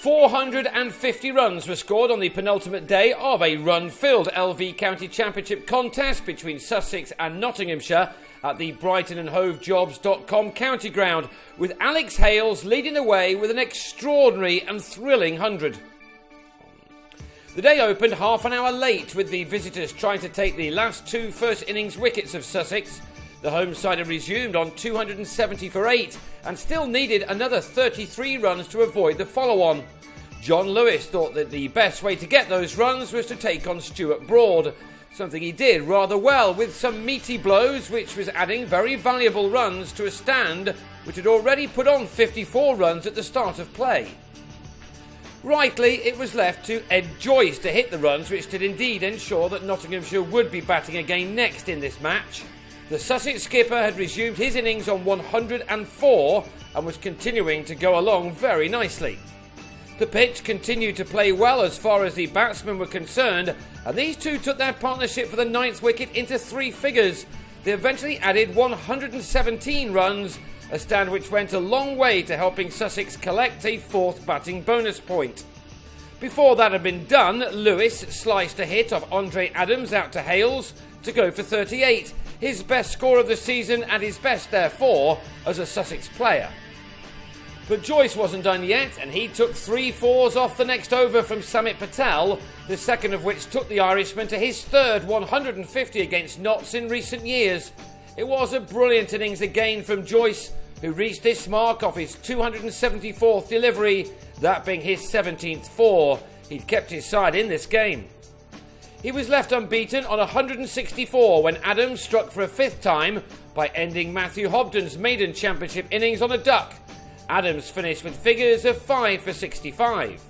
450 runs were scored on the penultimate day of a run-filled LV County Championship contest between Sussex and Nottinghamshire at the Brighton and Hove Jobs.com county ground, with Alex Hales leading the way with an extraordinary and thrilling 100. The day opened half an hour late, with the visitors trying to take the last two first innings wickets of Sussex. The home side had resumed on 270 for 8 and still needed another 33 runs to avoid the follow-on. John Lewis thought that the best way to get those runs was to take on Stuart Broad, something he did rather well with some meaty blows, which was adding very valuable runs to a stand which had already put on 54 runs at the start of play. Rightly, it was left to Ed Joyce to hit the runs, which did indeed ensure that Nottinghamshire would be batting again next in this match. The Sussex skipper had resumed his innings on 104 and was continuing to go along very nicely. The pitch continued to play well as far as the batsmen were concerned, and these two took their partnership for the 9th wicket into 3 figures. They eventually added 117 runs, a stand which went a long way to helping Sussex collect a 4th batting bonus point. Before that had been done, Lewis sliced a hit of Andre Adams out to Hales to go for 38, his best score of the season and his best, therefore, as a Sussex player. But Joyce wasn't done yet, and he took 3 fours off the next over from Samit Patel, the second of which took the Irishman to his 3rd 150 against Notts in recent years. It was a brilliant innings again from Joyce, who reached this mark off his 274th delivery, that being his 17th 4. He'd kept his side in this game. He was left unbeaten on 164 when Adams struck for a 5th time by ending Matthew Hobden's maiden championship innings on a duck. Adams finished with figures of 5 for 65.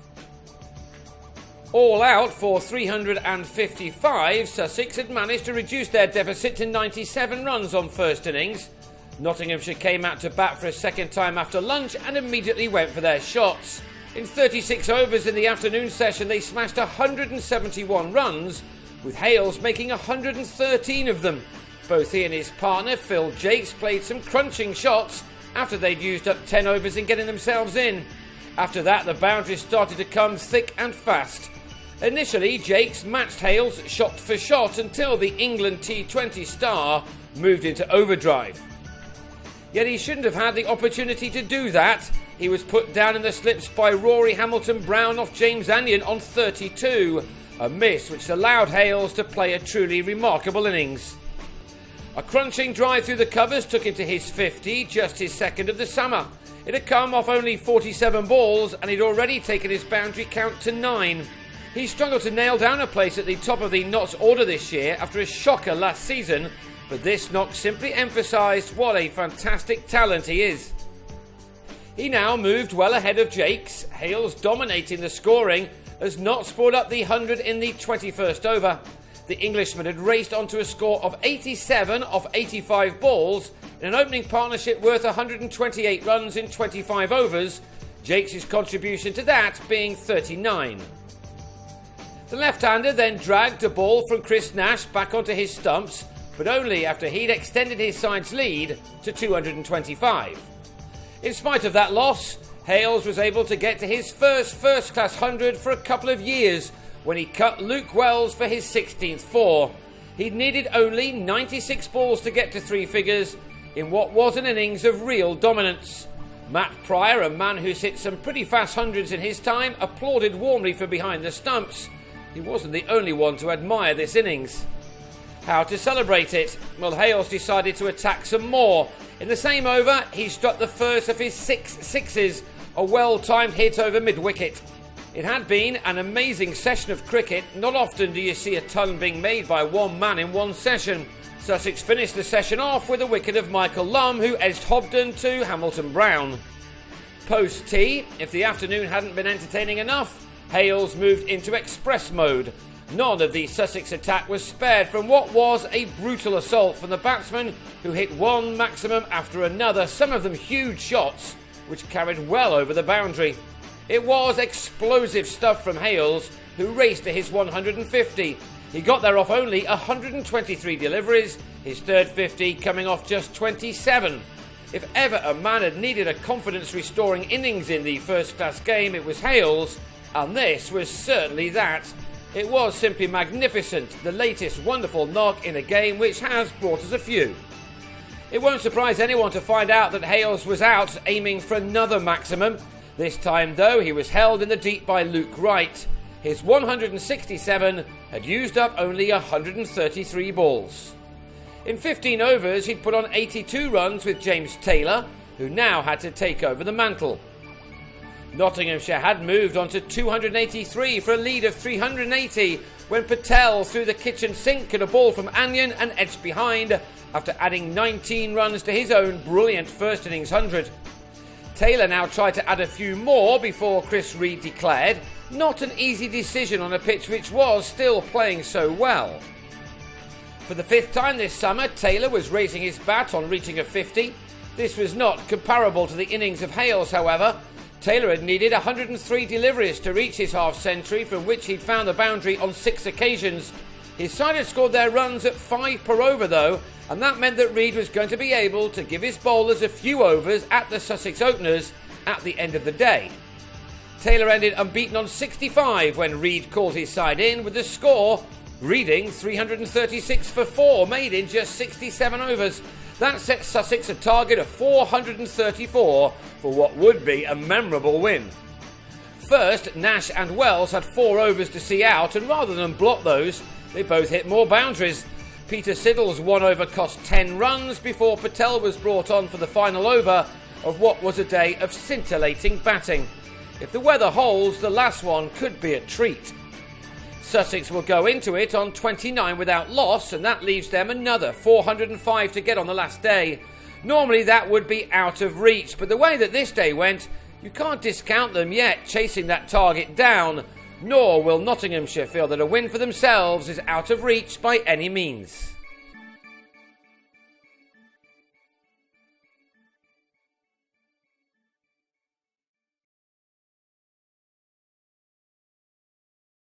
All out for 355, Sussex had managed to reduce their deficit to 97 runs on first innings. Nottinghamshire came out to bat for a second time after lunch and immediately went for their shots. In 36 overs in the afternoon session, they smashed 171 runs, with Hales making 113 of them. Both he and his partner, Phil Jakes, played some crunching shots after they'd used up 10 overs in getting themselves in. After that, the boundaries started to come thick and fast. Initially, Jakes matched Hales shot for shot until the England T20 star moved into overdrive. Yet he shouldn't have had the opportunity to do that. He was put down in the slips by Rory Hamilton-Brown off James Anion on 32, a miss which allowed Hales to play a truly remarkable innings. A crunching drive through the covers took him to his 50, just his 2nd of the summer. It had come off only 47 balls and he'd already taken his boundary count to 9. He struggled to nail down a place at the top of the Notts order this year after a shocker last season, but this knock simply emphasised what a fantastic talent he is. He now moved well ahead of Jakes, Hales dominating the scoring as Notts brought up the 100 in the 21st over. The Englishman had raced onto a score of 87 off 85 balls in an opening partnership worth 128 runs in 25 overs, Jakes' contribution to that being 39. The left-hander then dragged a ball from Chris Nash back onto his stumps, but only after he'd extended his side's lead to 225. In spite of that loss, Hales was able to get to his first-class 100 for a couple of years when he cut Luke Wells for his 16th 4. He'd needed only 96 balls to get to 3 figures in what was an innings of real dominance. Matt Pryor, a man who's hit some pretty fast hundreds in his time, applauded warmly from behind the stumps. He wasn't the only one to admire this innings. How to celebrate it? Well, Hales decided to attack some more. In the same over, he struck the first of his 6 sixes, a well-timed hit over mid-wicket. It had been an amazing session of cricket. Not often do you see a ton being made by one man in one session. Sussex finished the session off with a wicket of Michael Lum, who edged Hobden to Hamilton-Brown. Post-tea, if the afternoon hadn't been entertaining enough, Hales moved into express mode. None of the Sussex attack was spared from what was a brutal assault from the batsmen, who hit one maximum after another, some of them huge shots, which carried well over the boundary. It was explosive stuff from Hales, who raced to his 150. He got there off only 123 deliveries, his 3rd 50 coming off just 27. If ever a man had needed a confidence-restoring innings in the first-class game, it was Hales, and this was certainly that. It was simply magnificent, the latest wonderful knock in a game which has brought us a few. It won't surprise anyone to find out that Hales was out, aiming for another maximum. This time, though, he was held in the deep by Luke Wright. His 167 had used up only 133 balls. In 15 overs, he'd put on 82 runs with James Taylor, who now had to take over the mantle. Nottinghamshire had moved on to 283 for a lead of 380 when Patel threw the kitchen sink at a ball from Anyan and edged behind after adding 19 runs to his own brilliant first innings 100. Taylor now tried to add a few more before Chris Reed declared. Not an easy decision on a pitch which was still playing so well. For the fifth time this summer, Taylor was raising his bat on reaching a 50. This was not comparable to the innings of Hales, however. Taylor had needed 103 deliveries to reach his half-century, from which he'd found the boundary on 6 occasions. His side had scored their runs at 5 per over though, and that meant that Reed was going to be able to give his bowlers a few overs at the Sussex openers at the end of the day. Taylor ended unbeaten on 65 when Reed called his side in, with the score reading 336 for 4, made in just 67 overs. That set Sussex a target of 434 for what would be a memorable win. First, Nash and Wells had 4 overs to see out, and rather than block those, they both hit more boundaries. Peter Siddle's 1 over cost 10 runs before Patel was brought on for the final over of what was a day of scintillating batting. If the weather holds, the last one could be a treat. Sussex will go into it on 29 without loss, and that leaves them another 405 to get on the last day. Normally that would be out of reach, but the way that this day went, you can't discount them yet chasing that target down, nor will Nottinghamshire feel that a win for themselves is out of reach by any means.